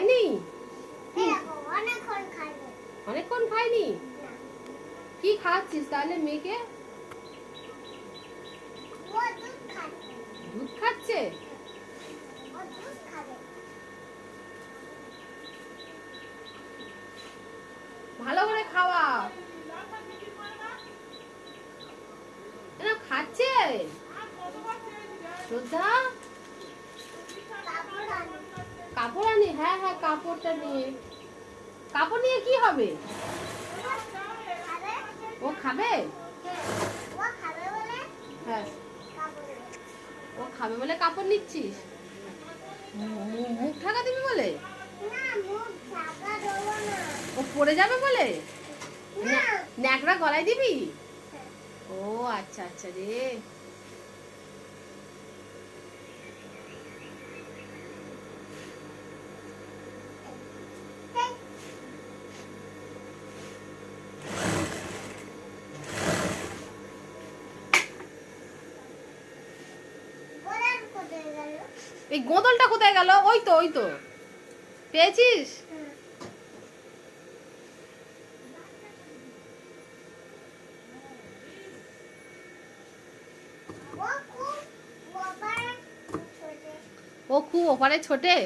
খায়নি? অনেকক্ষণ খায়নি? কি খাচ্ছিস তাহলে মেয়েকে? দুধ খাচ্ছে? ভালো করে খাওয়া। খাচ্ছে শ্রদ্ধা? কাপড় আনি? হ্যাঁ হ্যাঁ, কাপড়টা নিয়ে। কাপড় নিয়ে কি হবে? ও খাবে? হ্যাঁ, ও খাবে বলে কাপড় নিচ্ছিস? মুখ ঢাকা দিবি বলে? ও পড়ে যাবে বলে ন্যাকড়া গলায় দিবি? ও আচ্ছা আচ্ছা রে। এই গোদলটা কোথায় গেল? ওই তো ওই তো, পেয়েছিস? ও খুব ওপারে ছোটে।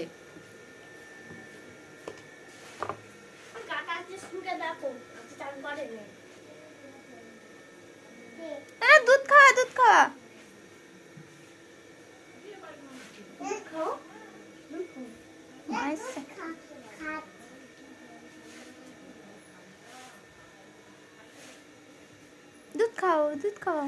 দুধ খাওয়া, দুধ খাওয়া। দুধ খাও, দুধ খাও।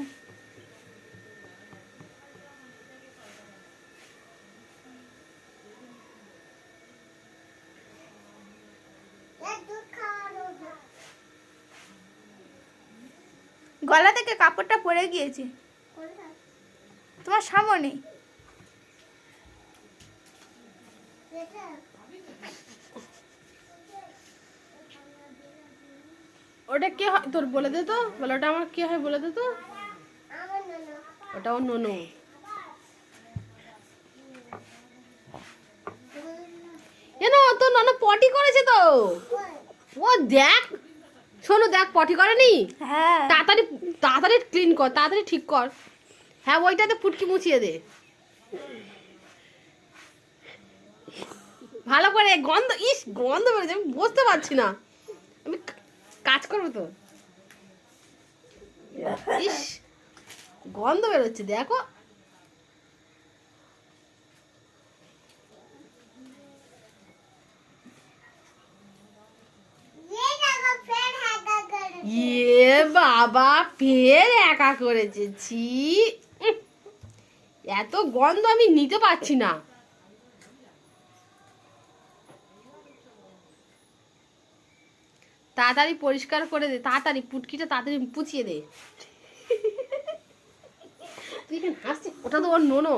গলা থেকে কাপড়টা পড়ে গিয়েছে তোমার সামনে। ওটা কে হয় তোর? বলে দে তো, বলে ওটা আমার কে হয়, বলে দে তো। ওটা ওর ননু। কেন তোর ননু পটি করেছে তো? ও দেখ, শোনো দেখ, পটি করেনি? হ্যাঁ, তাড়াতাড়ি তাড়াতাড়ি ক্লিন কর, তাড়াতাড়ি ঠিক কর। হ্যাঁ, ওইটাতে ফুটকি মুছিয়ে দে ভালো করে। গন্ধ, ইস গন্ধ বেরোচ্ছে, আমি বুঝতে পারছি না। আমি কাজ করবো তো। ইস গন্ধ বেরোচ্ছে, দেখো। ইয়ে বাবা, ফের একা করেছে। ছি, এত গন্ধ আমি নিতে পারছি না। তাড়াতাড়ি পরিষ্কার করে দে, তাড়াতাড়ি পুটকিটা তাড়াতাড়ি পুছিয়ে দে। তুই এখানে হাসছিস? ওটা তো ওর নোনো।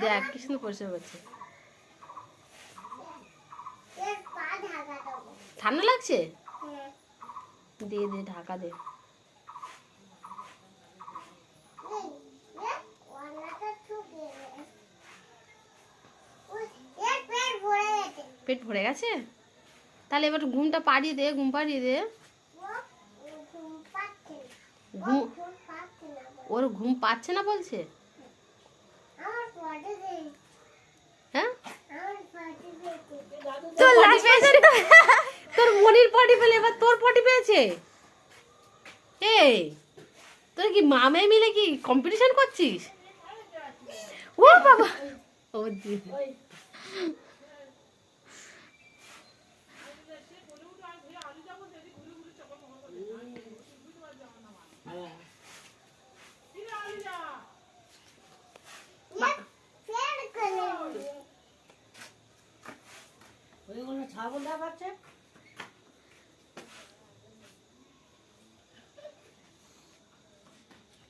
দেখ কি সুন্দর পরিষ্কার করছে। ঠান্ডা লাগছে? দে দে, ঢাকা দে। পেট ভরে গেছে? তাহলে এবার ঘুমটা পাড়িয়ে দে, ঘুম পাড়িয়ে দে। ওর ঘুম পাচ্ছে না বলছে? হ্যাঁ, তোর মনির পটি পেলে, এবার তোর পটি পেয়েছে। এই তোর কি মামে মিলে কি কম্পিটিশন করছিস? ও বাবা, ও দি ছাগল দেখাচ্ছে।